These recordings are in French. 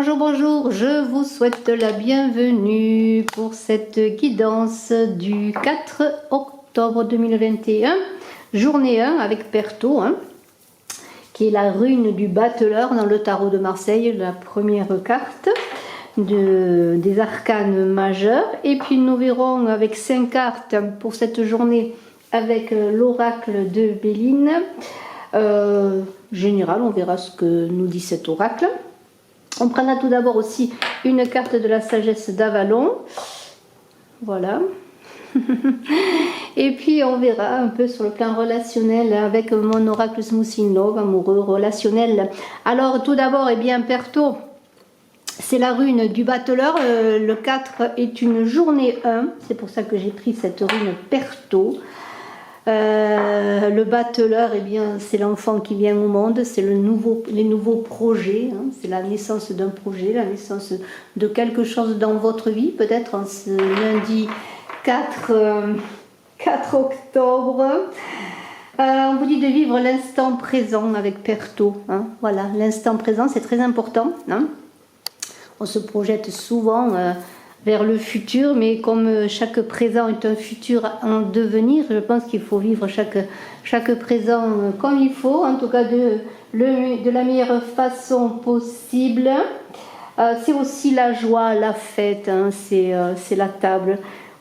Bonjour, bonjour, je vous souhaite la bienvenue pour cette guidance du 4 octobre 2021, journée 1 avec Perto, qui est la rune du battleur dans le tarot de Marseille, la première carte des arcanes majeurs. Et puis nous verrons avec 5 cartes pour cette journée avec l'oracle de Béline. Général, on verra ce que nous dit cet oracle. On prendra tout d'abord aussi une carte de la sagesse d'Avalon. Voilà. Et puis on verra un peu sur le plan relationnel avec mon oracle Smoothing Love, amoureux, relationnel. Alors tout d'abord, Perto, c'est la rune du battleur. Le 4 est une journée 1. C'est pour ça que j'ai pris cette rune Perto. Le battleur, c'est l'enfant qui vient au monde, c'est les nouveaux projets, c'est la naissance d'un projet, la naissance de quelque chose dans votre vie, peut-être en ce lundi 4 octobre. On vous dit de vivre l'instant présent avec Perto. Voilà, l'instant présent, c'est très important. On se projette souvent vers le futur, mais comme chaque présent est un futur en devenir, je pense qu'il faut vivre chaque présent comme il faut, en tout cas de la meilleure façon possible. C'est aussi la joie, la fête, c'est la table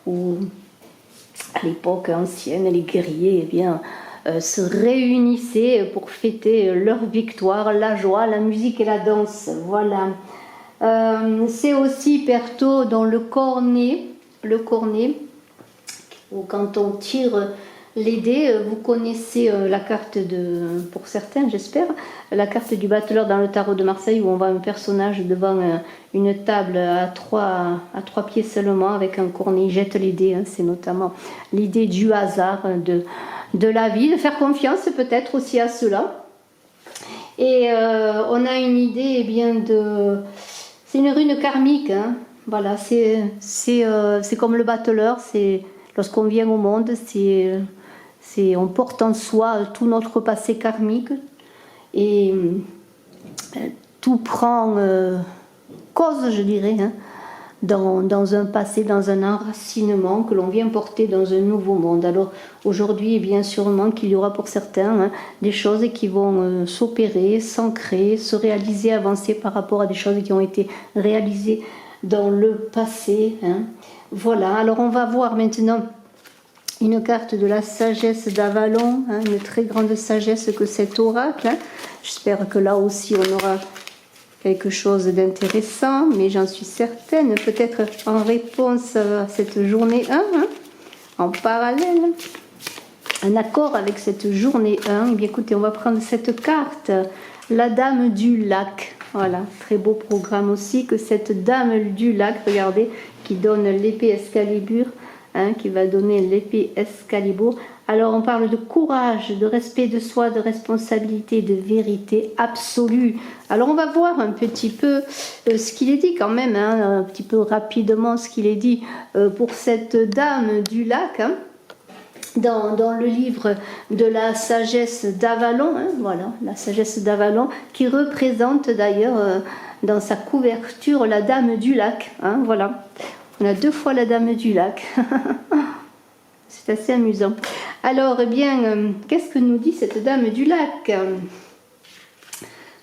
où, à l'époque ancienne, les guerriers se réunissaient pour fêter leur victoire, la joie, la musique et la danse. Voilà. C'est aussi Perto dans le cornet, où quand on tire les dés, vous connaissez la carte pour certains j'espère, la carte du battleur dans le tarot de Marseille, où on voit un personnage devant une table à trois pieds seulement avec un cornet, il jette les dés, c'est notamment l'idée du hasard, de la vie, de faire confiance peut-être aussi à cela. Et on a une idée c'est une rune karmique, Voilà, c'est comme le battleur, c'est lorsqu'on vient au monde, on porte en soi tout notre passé karmique et tout prend cause, je dirais, dans un passé, dans un enracinement que l'on vient porter dans un nouveau monde. Alors aujourd'hui, bien sûrement qu'il y aura pour certains des choses qui vont s'opérer, s'ancrer, se réaliser, avancer par rapport à des choses qui ont été réalisées dans le passé. Voilà, alors on va voir maintenant une carte de la sagesse d'Avalon, une très grande sagesse que cet oracle. J'espère que là aussi on aura quelque chose d'intéressant, mais j'en suis certaine, peut-être en réponse à cette journée 1, en parallèle, en accord avec cette journée 1, écoutez, on va prendre cette carte, la dame du lac. Voilà, très beau programme aussi, que cette dame du lac, regardez, qui donne l'épée Excalibur, qui va donner l'épée Excalibur. Alors on parle de courage, de respect de soi, de responsabilité, de vérité absolue. Alors on va voir un petit peu ce qu'il est dit quand même, un petit peu rapidement ce qu'il est dit pour cette dame du lac, dans le livre de la sagesse d'Avalon, voilà, la sagesse d'Avalon, qui représente d'ailleurs dans sa couverture la dame du lac, voilà. On a 2 fois la dame du lac. C'est assez amusant. Alors, qu'est-ce que nous dit cette dame du lac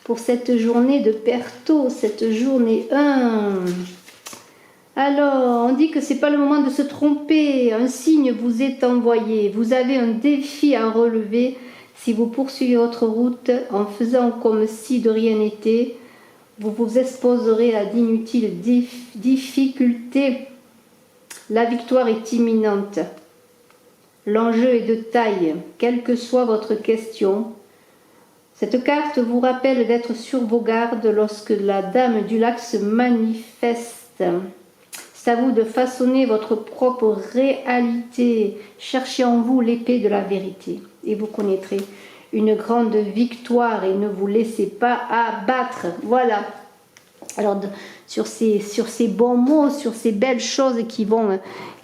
pour cette journée de Perto, cette journée 1? Alors, on dit que c'est pas le moment de se tromper. Un signe vous est envoyé. Vous avez un défi à relever si vous poursuivez votre route en faisant comme si de rien n'était. Vous vous exposerez à d'inutiles difficultés. La victoire est imminente. L'enjeu est de taille, quelle que soit votre question. Cette carte vous rappelle d'être sur vos gardes lorsque la dame du lac se manifeste. C'est à vous de façonner votre propre réalité. Cherchez en vous l'épée de la vérité et vous connaîtrez une grande victoire et ne vous laissez pas abattre. Voilà. Alors sur ces bons mots, sur ces belles choses qui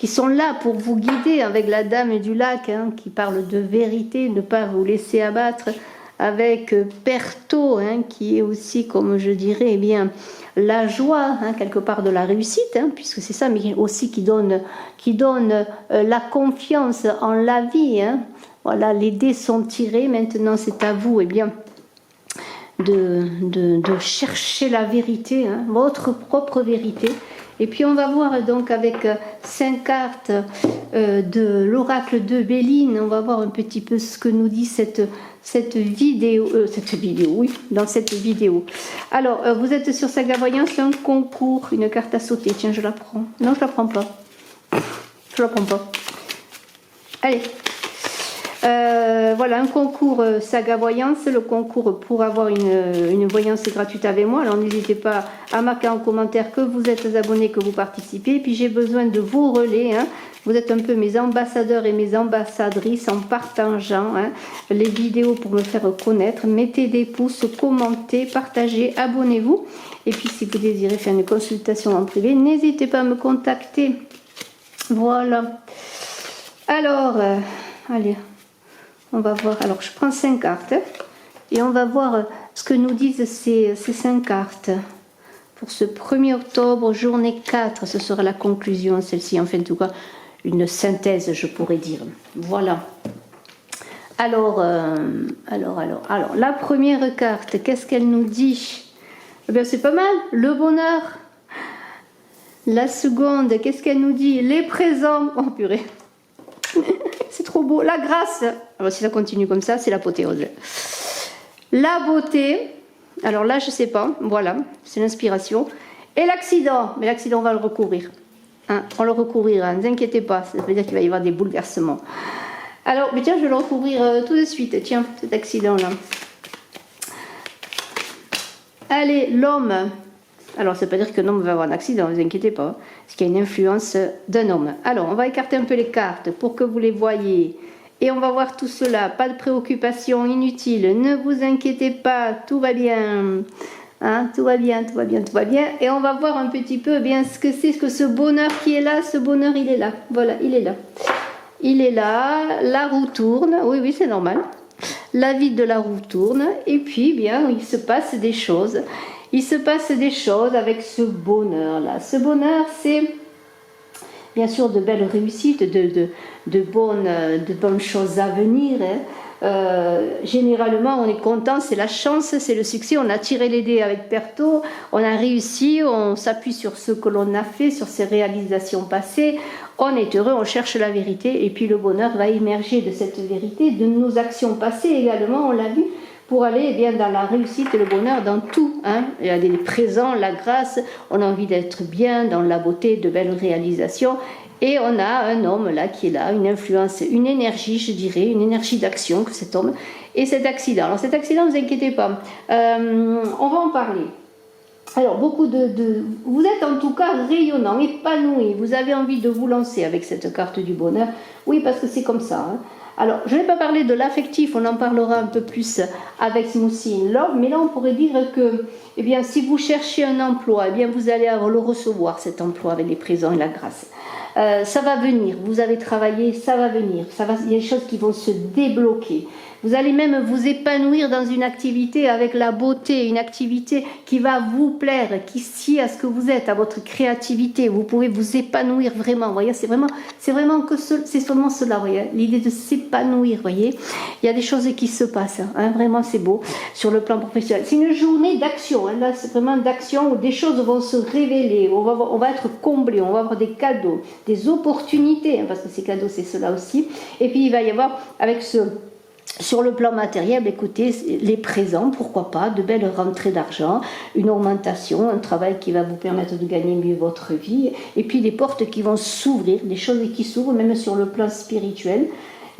sont là pour vous guider avec la dame du lac, qui parle de vérité, ne pas vous laisser abattre, avec Perto, hein, qui est aussi, comme je dirais, eh bien, la joie, hein, quelque part de la réussite, hein, puisque c'est ça, mais aussi qui donne la confiance en la vie. Hein. Voilà, les dés sont tirés, maintenant c'est à vous, eh bien, de chercher la vérité, hein, votre propre vérité. Et puis on va voir donc avec 5 cartes de l'oracle de Béline, on va voir un petit peu ce que nous dit cette vidéo, oui, dans cette vidéo. Alors, vous êtes sur Saga Voyance, un concours, une carte à sauter. Tiens, je la prends. Non, je la prends pas. Je la prends pas. Allez. Voilà, un concours Saga Voyance, le concours pour avoir une voyance gratuite avec moi. Alors n'hésitez pas à marquer en commentaire que vous êtes abonné, que vous participez. Et puis j'ai besoin de vos relais. Hein. Vous êtes un peu mes ambassadeurs et mes ambassadrices en partageant hein, les vidéos pour me faire connaître. Mettez des pouces, commentez, partagez, abonnez-vous. Et puis si vous désirez faire une consultation en privé, n'hésitez pas à me contacter. Voilà. Alors, allez. On va voir, alors je prends 5 cartes hein, et on va voir ce que nous disent ces 5 cartes. Pour ce 1er octobre, journée 4, ce sera la conclusion, celle-ci, enfin en tout cas, une synthèse, je pourrais dire. Voilà. Alors, la première carte, qu'est-ce qu'elle nous dit? Eh bien, c'est pas mal, le bonheur. La seconde, qu'est-ce qu'elle nous dit? Les présents. Oh purée. C'est trop beau. La grâce. Alors si ça continue comme ça, c'est l'apothéose. La beauté. Alors là, je sais pas. Voilà, c'est l'inspiration. Et l'accident. Mais l'accident, on va le recouvrir. Hein, on le recouvrira. Ne vous inquiétez pas. Ça veut dire qu'il va y avoir des bouleversements. Alors, mais tiens, je vais le recouvrir tout de suite. Tiens, cet accident-là. Allez, l'homme. Alors, ça ne veut pas dire qu'un homme va avoir un accident, ne vous inquiétez pas, parce qu'il y a une influence d'un homme. Alors, on va écarter un peu les cartes pour que vous les voyez. Et on va voir tout cela. Pas de préoccupation inutile. Ne vous inquiétez pas, tout va bien. Hein, tout va bien, tout va bien, tout va bien. Et on va voir un petit peu eh bien, ce que c'est, que ce bonheur qui est là, ce bonheur, il est là. Voilà, il est là. Il est là, la roue tourne. Oui, oui, c'est normal. La vie de la roue tourne. Et puis, bien, il se passe des choses. Il se passe des choses avec ce bonheur-là. Ce bonheur, c'est bien sûr de belles réussites, de bonnes choses à venir. Hein. Généralement, on est content, c'est la chance, c'est le succès. On a tiré les dés avec Perto, on a réussi, on s'appuie sur ce que l'on a fait, sur ses réalisations passées. On est heureux, on cherche la vérité et puis le bonheur va émerger de cette vérité, de nos actions passées également, on l'a vu. Pour aller eh bien, dans la réussite et le bonheur, dans tout. Hein. Il y a des présents, la grâce, on a envie d'être bien, dans la beauté, de belles réalisations. Et on a un homme là qui est là, une influence, une énergie, je dirais, une énergie d'action que cet homme. Et cet accident. Alors cet accident, ne vous inquiétez pas, on va en parler. Alors, vous êtes en tout cas rayonnant, épanoui. Vous avez envie de vous lancer avec cette carte du bonheur. Oui, parce que c'est comme ça. Hein. Alors, je ne vais pas parler de l'affectif, on en parlera un peu plus avec Smoothie in Love, mais là, on pourrait dire que, eh bien, si vous cherchez un emploi, eh bien, vous allez le recevoir, cet emploi, avec les présents et la grâce. Ça va venir, vous avez travaillé, ça va venir. Il y a des choses qui vont se débloquer. Vous allez même vous épanouir dans une activité avec la beauté, une activité qui va vous plaire, qui scie à ce que vous êtes, à votre créativité. Vous pouvez vous épanouir vraiment. Vous voyez, c'est vraiment seulement cela. Vous voyez, l'idée de s'épanouir. Vous voyez, il y a des choses qui se passent. Hein, vraiment, c'est beau sur le plan professionnel. C'est une journée d'action. Hein, là, c'est vraiment d'action où des choses vont se révéler. On va être comblé. On va avoir des cadeaux, des opportunités, hein, parce que ces cadeaux, c'est cela aussi. Et puis il va y avoir avec sur le plan matériel, écoutez, les présents, pourquoi pas, de belles rentrées d'argent, une augmentation, un travail qui va vous permettre de gagner mieux votre vie, et puis des portes qui vont s'ouvrir, des choses qui s'ouvrent, même sur le plan spirituel.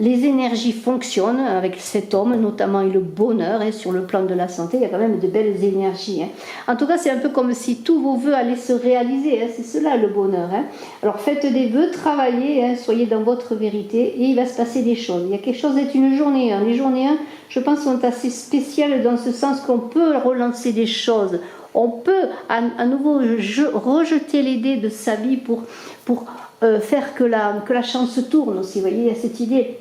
Les énergies fonctionnent avec cet homme, notamment et le bonheur, hein, sur le plan de la santé, il y a quand même de belles énergies. Hein. En tout cas, c'est un peu comme si tous vos vœux allaient se réaliser, hein, c'est cela le bonheur. Hein. Alors faites des vœux, travaillez, hein, soyez dans votre vérité et il va se passer des choses. Il y a quelque chose d'être une journée. Hein. Les journées 1, je pense, sont assez spéciales dans ce sens qu'on peut relancer des choses. On peut à nouveau rejeter les dés de sa vie pour faire que la chance tourne aussi. Vous voyez, il y a cette idée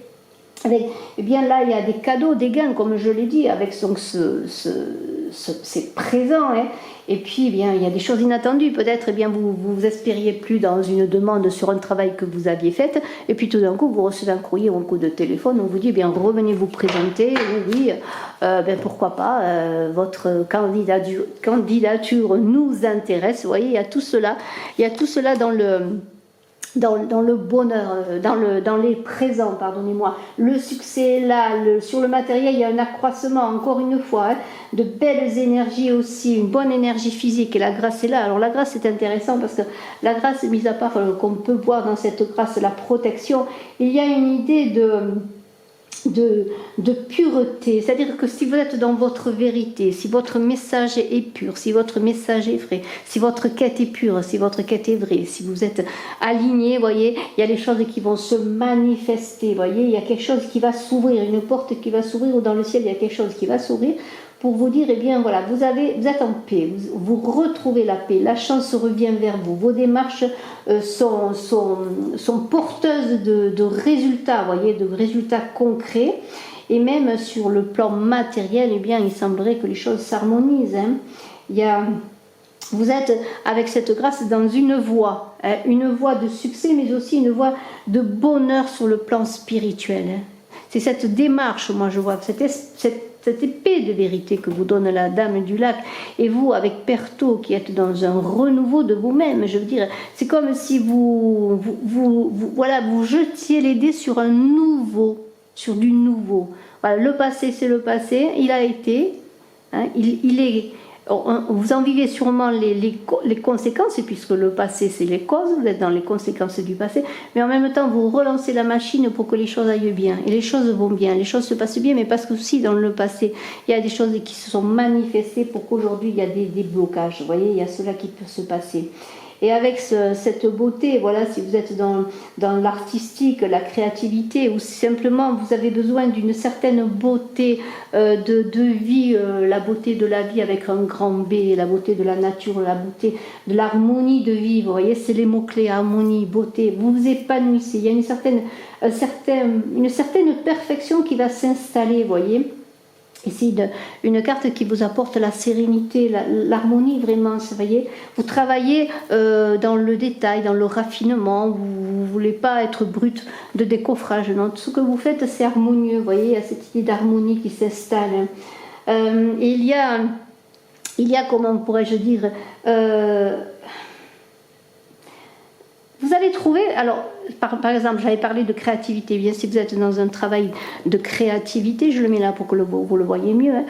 Eh bien là, il y a des cadeaux, des gains, comme je l'ai dit, avec donc c'est présent. Hein. Et puis, eh bien, il y a des choses inattendues. Peut-être, eh bien, vous espériez plus dans une demande sur un travail que vous aviez fait. Et puis, tout d'un coup, vous recevez un courrier ou un coup de téléphone. On vous dit, eh bien, revenez vous présenter. Oui, ben, pourquoi pas, votre candidature nous intéresse. Vous voyez, il y a tout cela. Il y a tout cela dans le bonheur, dans les présents, pardonnez-moi. Le succès est là, sur le matériel, il y a un accroissement, encore une fois, hein, de belles énergies aussi, une bonne énergie physique, et la grâce est là. Alors la grâce, c'est intéressant parce que la grâce, mis à part qu'on peut voir dans cette grâce la protection, il y a une idée de pureté, c'est-à-dire que si vous êtes dans votre vérité, si votre message est pur, si votre message est vrai, si votre quête est pure, si votre quête est vraie, si vous êtes aligné, voyez, il y a des choses qui vont se manifester, voyez, il y a quelque chose qui va s'ouvrir, une porte qui va s'ouvrir, ou dans le ciel il y a quelque chose qui va s'ouvrir, pour vous dire, eh bien voilà, vous êtes en paix, vous retrouvez la paix, la chance revient vers vous, vos démarches sont porteuses de résultats, voyez, de résultats concrets, et même sur le plan matériel, eh bien il semblerait que les choses s'harmonisent. Hein. Vous êtes avec cette grâce dans une voie de succès, mais aussi une voie de bonheur sur le plan spirituel. Hein. C'est cette démarche, moi je vois, cette épée de vérité que vous donne la Dame du Lac, et vous avec Perto qui êtes dans un renouveau de vous-même, je veux dire, c'est comme si vous jetiez les dés sur du nouveau. Voilà, le passé c'est le passé, il a été, hein, il est. Vous en vivez sûrement les conséquences, puisque le passé c'est les causes, vous êtes dans les conséquences du passé, mais en même temps vous relancez la machine pour que les choses aillent bien, et les choses vont bien, les choses se passent bien, mais parce que aussi dans le passé il y a des choses qui se sont manifestées pour qu'aujourd'hui il y a des blocages, vous voyez, il y a cela qui peut se passer. Et avec cette beauté, voilà, si vous êtes dans l'artistique, la créativité, ou simplement vous avez besoin d'une certaine beauté de vie, la beauté de la vie avec un grand B, la beauté de la nature, la beauté de l'harmonie de vivre, vous voyez, c'est les mots-clés, harmonie, beauté, vous vous épanouissez, il y a une certaine perfection qui va s'installer, vous voyez. Ici, une carte qui vous apporte la sérénité, l'harmonie vraiment, vous voyez. Vous travaillez dans le détail, dans le raffinement, vous ne voulez pas être brut de décoffrage, non. Tout ce que vous faites, c'est harmonieux, vous voyez, il y a cette idée d'harmonie qui s'installe. Et il y a, comment pourrais-je dire, vous allez trouver, alors par exemple j'avais parlé de créativité, bien si vous êtes dans un travail de créativité, je le mets là pour que vous le voyez mieux, hein,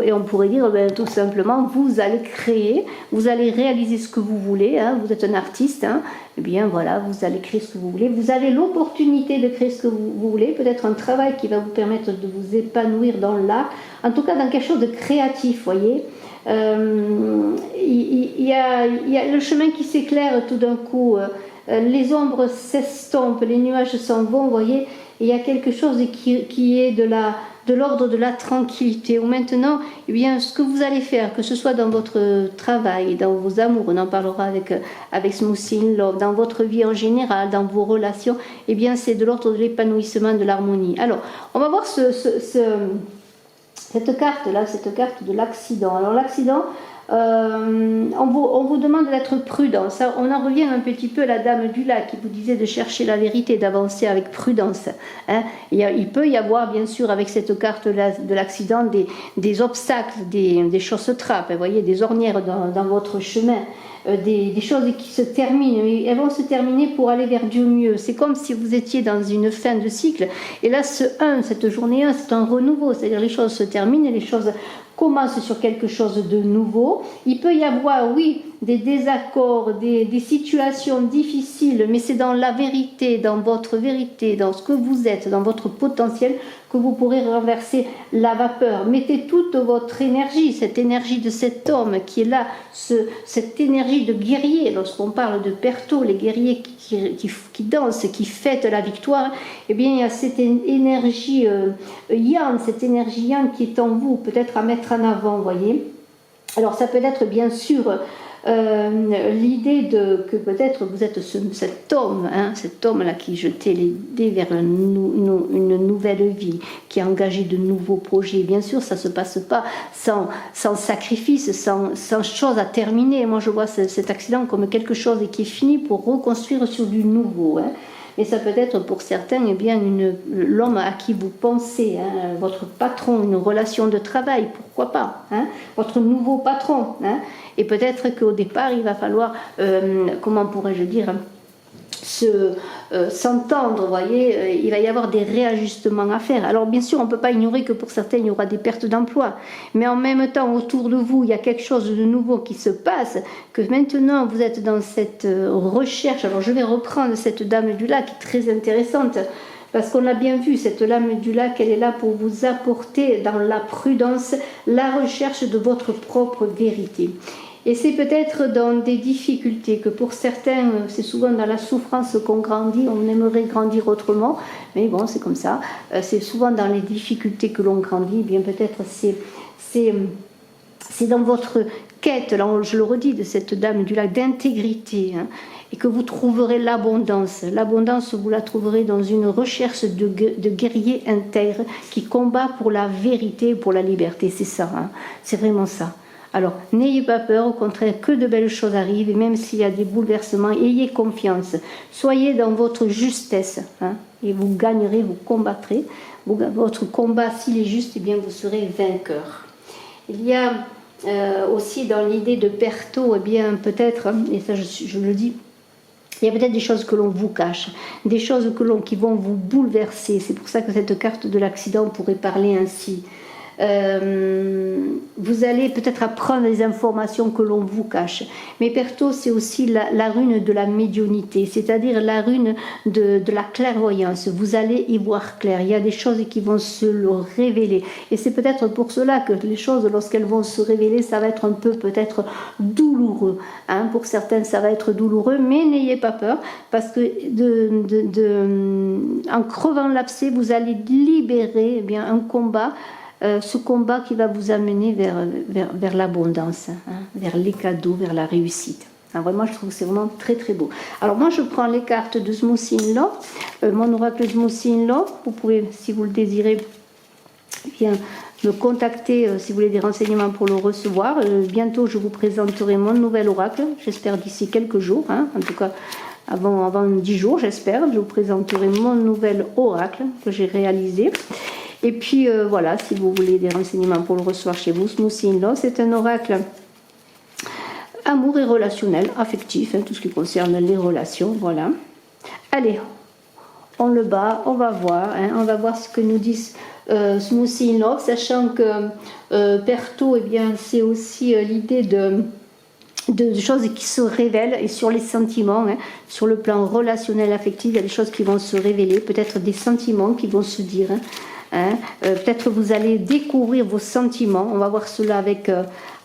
et on pourrait dire tout simplement vous allez créer, vous allez réaliser ce que vous voulez, hein, vous êtes un artiste, hein, et bien voilà, vous allez créer ce que vous voulez, vous avez l'opportunité de créer ce que vous voulez, peut-être un travail qui va vous permettre de vous épanouir dans l'art, en tout cas dans quelque chose de créatif, voyez. Il y a le chemin qui s'éclaire tout d'un coup, les ombres s'estompent, les nuages s'en vont, vous voyez, il y a quelque chose qui est de l'ordre de la tranquillité, où maintenant, eh bien, ce que vous allez faire, que ce soit dans votre travail, dans vos amours, on en parlera avec Smoothie in Love, dans votre vie en général, dans vos relations, eh bien, c'est de l'ordre de l'épanouissement, de l'harmonie. Alors, on va voir cette carte-là, cette carte de l'accident. Alors l'accident, on vous demande d'être prudent. Ça, on en revient un petit peu à la Dame du Lac qui vous disait de chercher la vérité, d'avancer avec prudence. Hein. Il peut y avoir, bien sûr, avec cette carte de l'accident, des obstacles, des choses trappes, vous voyez, des ornières dans votre chemin. Des choses qui se terminent, mais elles vont se terminer pour aller vers du mieux. C'est comme si vous étiez dans une fin de cycle, et là cette journée 1, c'est un renouveau, c'est-à-dire les choses se terminent et les choses commencent sur quelque chose de nouveau. Il peut y avoir, oui, des désaccords, des situations difficiles, mais c'est dans la vérité, dans votre vérité, dans ce que vous êtes, dans votre potentiel, que vous pourrez renverser la vapeur. Mettez toute votre énergie, cette énergie de cet homme qui est là, cette énergie de guerrier. Lorsqu'on parle de Perto, les guerriers qui dansent, qui fêtent la victoire, eh bien il y a cette énergie yang, cette énergie yang qui est en vous, peut-être à mettre en avant, voyez. Alors ça peut être bien sûr l'idée que peut-être vous êtes cet homme, cet homme-là qui jetait les dés vers une nouvelle vie, qui a engagé de nouveaux projets. Bien sûr, ça ne se passe pas sans sacrifice, sans chose à terminer. Moi, je vois cet accident comme quelque chose qui est fini pour reconstruire sur du nouveau. Et ça peut être pour certains l'homme à qui vous pensez, votre patron, une relation de travail, pourquoi pas, votre nouveau patron. Et peut-être qu'au départ, il va falloir, comment pourrais-je dire, s'entendre, voyez, il va y avoir des réajustements à faire. Alors bien sûr, on ne peut pas ignorer que pour certains, il y aura des pertes d'emploi, mais en même temps, autour de vous, il y a quelque chose de nouveau qui se passe, que maintenant, vous êtes dans cette recherche. Alors je vais reprendre cette dame du lac, qui est très intéressante, parce qu'on l'a bien vu, cette lame du lac, elle est là pour vous apporter dans la prudence, la recherche de votre propre vérité. Et c'est peut-être dans des difficultés que pour certains, c'est souvent dans la souffrance qu'on grandit, on aimerait grandir autrement, mais bon, c'est comme ça. C'est souvent dans les difficultés que l'on grandit, bien peut-être c'est dans votre quête, là je le redis, de cette dame du lac, d'intégrité, et que vous trouverez l'abondance. L'abondance, vous la trouverez dans une recherche de guerrier intègre qui combat pour la vérité, pour la liberté. C'est ça, c'est vraiment ça. Alors, n'ayez pas peur, au contraire, que de belles choses arrivent, et même s'il y a des bouleversements, ayez confiance. Soyez dans votre justesse, et vous gagnerez, vous combattrez. Votre combat, s'il est juste, eh bien, vous serez vainqueur. Il y a aussi dans l'idée de Perto, eh bien, peut-être, et ça je le dis, il y a peut-être des choses que l'on vous cache, des choses qui vont vous bouleverser. C'est pour ça que cette carte de l'accident pourrait parler ainsi. Vous allez peut-être apprendre des informations que l'on vous cache. Mais Perto, c'est aussi la rune de la médiumnité, c'est-à-dire la rune de la clairvoyance. Vous allez y voir clair. Il y a des choses qui vont se le révéler. Et c'est peut-être pour cela que les choses, lorsqu'elles vont se révéler, ça va être un peu peut-être douloureux. Pour certains, ça va être douloureux, mais n'ayez pas peur, parce que en crevant l'abcès, vous allez libérer un combat. Ce combat qui va vous amener vers l'abondance, vers les cadeaux, vers la réussite. Vraiment, je trouve que c'est vraiment très très beau. Alors moi, je prends les cartes de Smoothing Law, mon oracle Smoothing Law. Vous pouvez, si vous le désirez, bien me contacter si vous voulez des renseignements pour le recevoir. Bientôt, je vous présenterai mon nouvel oracle, j'espère d'ici quelques jours, en tout cas avant 10 jours, j'espère. Je vous présenterai mon nouvel oracle que j'ai réalisé. Et puis voilà, si vous voulez des renseignements pour le recevoir chez vous, Smoothing Law, c'est un oracle amour et relationnel, affectif, tout ce qui concerne les relations, voilà. Allez, on le bat, on va voir ce que nous dit Smoothing Law, sachant que Perto, eh bien, c'est aussi l'idée de choses qui se révèlent, et sur les sentiments, sur le plan relationnel, affectif, il y a des choses qui vont se révéler, peut-être des sentiments qui vont se dire, peut-être vous allez découvrir vos sentiments. On va voir cela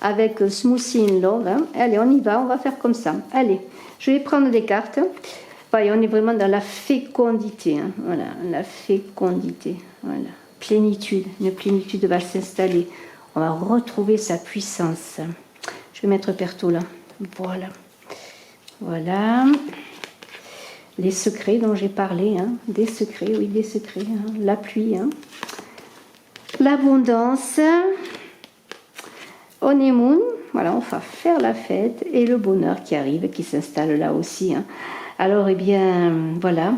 avec Smoothing Law. Allez, on y va, on va faire comme ça. Allez, je vais prendre des cartes. Voyez, on est vraiment dans la fécondité. Voilà, la fécondité. Voilà, plénitude. Une plénitude va s'installer. On va retrouver sa puissance. Je vais mettre Perto là. Voilà. Voilà. Les secrets dont j'ai parlé, des secrets, oui, des secrets, la pluie, l'abondance, honeymoon, voilà, on va faire la fête, et le bonheur qui arrive, qui s'installe là aussi. Alors, eh bien, voilà,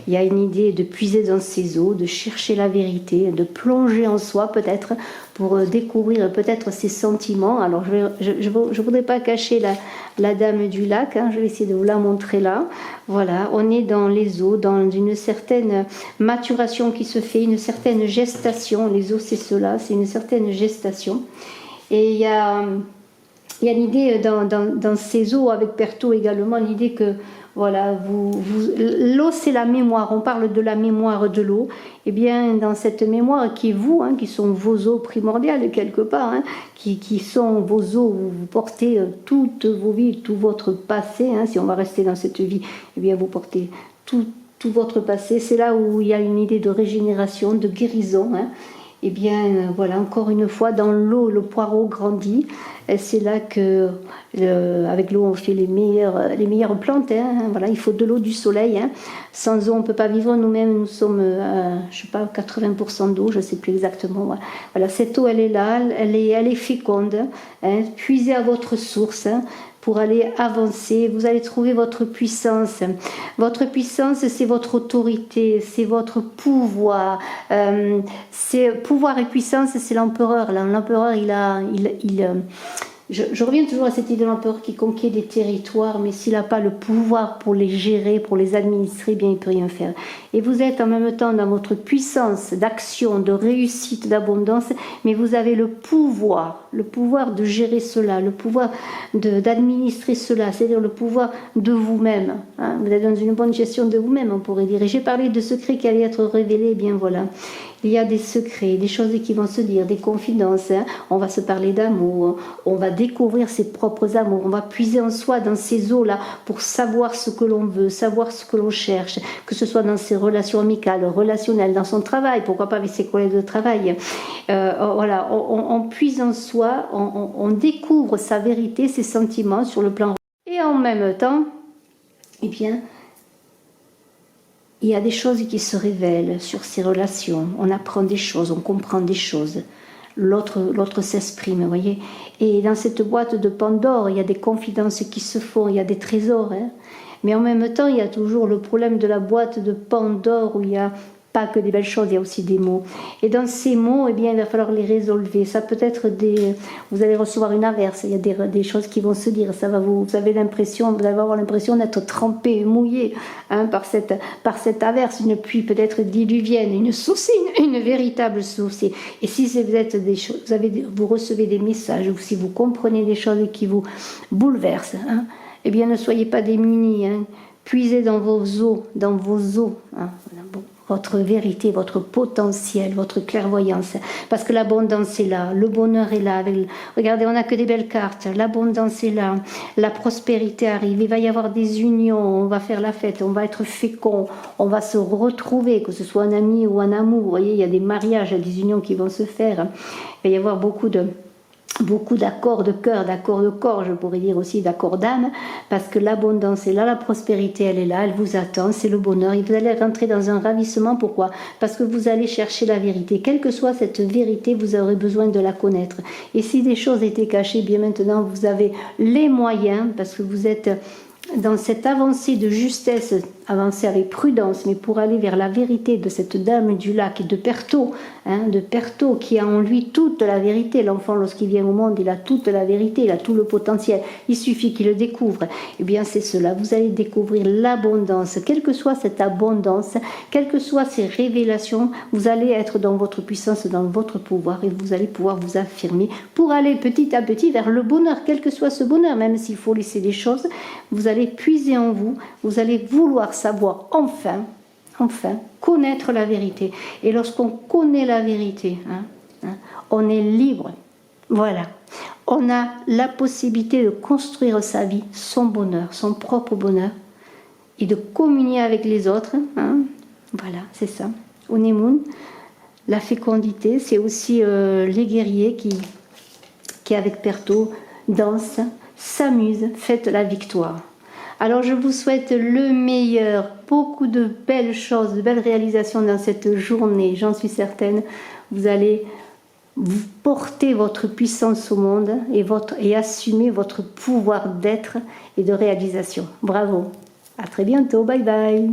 il y a une idée de puiser dans ses eaux, de chercher la vérité, de plonger en soi peut-être, pour découvrir peut-être ses sentiments. Alors, je voudrais pas cacher la dame du lac, je vais essayer de vous la montrer là. Voilà, on est dans les eaux, dans une certaine maturation qui se fait, une certaine gestation. Les eaux, c'est cela, c'est une certaine gestation. Et il y a l'idée dans ces eaux, avec Perto également, l'idée que voilà, l'eau c'est la mémoire, on parle de la mémoire de l'eau, et bien dans cette mémoire qui est vous, qui sont vos eaux primordiales quelque part, qui sont vos eaux où vous portez toutes vos vies, tout votre passé, si on va rester dans cette vie, et bien vous portez tout votre passé, c'est là où il y a une idée de régénération, de guérison, et bien voilà, encore une fois, dans l'eau, le poireau grandit, C'est là que, avec l'eau, on fait les meilleures plantes. Hein. Voilà, il faut de l'eau, du soleil. Hein. Sans eau, on ne peut pas vivre. Nous-mêmes, nous sommes, je sais pas, 80% d'eau, je ne sais plus exactement. Voilà, cette eau, elle est là, elle est féconde. Hein. Puisez à votre source. Hein, pour aller avancer, vous allez trouver votre puissance. Votre puissance, c'est votre autorité, c'est votre pouvoir. C'est pouvoir et puissance, c'est l'empereur. L'empereur, je reviens toujours à cette idée de l'empereur qui conquiert des territoires, mais s'il n'a pas le pouvoir pour les gérer, pour les administrer, bien il ne peut rien faire. Et vous êtes en même temps dans votre puissance d'action, de réussite, d'abondance, mais vous avez le pouvoir de gérer cela, le pouvoir d'administrer cela, c'est-à-dire le pouvoir de vous-même. Hein. Vous êtes dans une bonne gestion de vous-même, on pourrait dire. Et j'ai parlé de secrets qui allaient être révélés, eh bien voilà. Il y a des secrets, des choses qui vont se dire, des confidences. Hein. On va se parler d'amour, on va découvrir ses propres amours, on va puiser en soi dans ces eaux-là pour savoir ce que l'on veut, savoir ce que l'on cherche, que ce soit dans ses relations amicales, relationnelles, dans son travail, pourquoi pas avec ses collègues de travail. Voilà, on puise en soi, on découvre sa vérité, ses sentiments sur le plan. Et en même temps, eh bien, il y a des choses qui se révèlent sur ces relations. On apprend des choses, on comprend des choses. L'autre s'exprime, vous voyez. Et dans cette boîte de Pandore, il y a des confidences qui se font, il y a des trésors. Hein. Mais en même temps, il y a toujours le problème de la boîte de Pandore où il y a pas que des belles choses, il y a aussi des mots. Et dans ces mots, eh bien, il va falloir les résolver. Ça peut être vous allez recevoir une averse, il y a des choses qui vont se dire. Vous allez avoir l'impression d'être trempé, mouillé hein, par cette averse, une pluie peut-être diluvienne, une saucée, une véritable saucée. Et si vous êtes des choses, vous recevez des messages, ou si vous comprenez des choses qui vous bouleversent, hein, eh bien, ne soyez pas démunis. Hein. Puisez dans vos eaux, hein, voilà, bon. Votre vérité, votre potentiel, votre clairvoyance. Parce que l'abondance est là, le bonheur est là. Regardez, on n'a que des belles cartes. L'abondance est là, la prospérité arrive. Il va y avoir des unions, on va faire la fête, on va être fécond, on va se retrouver, que ce soit un ami ou un amour. Vous voyez, il y a des mariages, des unions qui vont se faire. Il va y avoir beaucoup d'accords de cœur, d'accords de corps, je pourrais dire aussi d'accords d'âme, parce que l'abondance est là, la prospérité elle est là, elle vous attend, c'est le bonheur, et vous allez rentrer dans un ravissement. Pourquoi? Parce que vous allez chercher la vérité. Quelle que soit cette vérité, vous aurez besoin de la connaître. Et si des choses étaient cachées, bien maintenant vous avez les moyens, parce que vous êtes dans cette avancée de justesse, avancer avec prudence, mais pour aller vers la vérité de cette dame du lac et de Perto qui a en lui toute la vérité. L'enfant, lorsqu'il vient au monde, il a toute la vérité, il a tout le potentiel. Il suffit qu'il le découvre. Eh bien, c'est cela. Vous allez découvrir l'abondance. Quelle que soit cette abondance, quelles que soient ces révélations, vous allez être dans votre puissance, dans votre pouvoir, et vous allez pouvoir vous affirmer pour aller petit à petit vers le bonheur, quel que soit ce bonheur, même s'il faut laisser des choses. Vous allez puiser en vous, vous allez vouloir savoir enfin connaître la vérité. Et lorsqu'on connaît la vérité, on est libre. Voilà. On a la possibilité de construire sa vie, son bonheur, son propre bonheur, et de communier avec les autres. Voilà, c'est ça. Honeymoon, la fécondité, c'est aussi les guerriers qui avec Perto, dansent, s'amusent, fêtent la victoire. Alors je vous souhaite le meilleur, beaucoup de belles choses, de belles réalisations dans cette journée, j'en suis certaine. Vous allez porter votre puissance au monde et assumer votre pouvoir d'être et de réalisation. Bravo, à très bientôt, bye bye.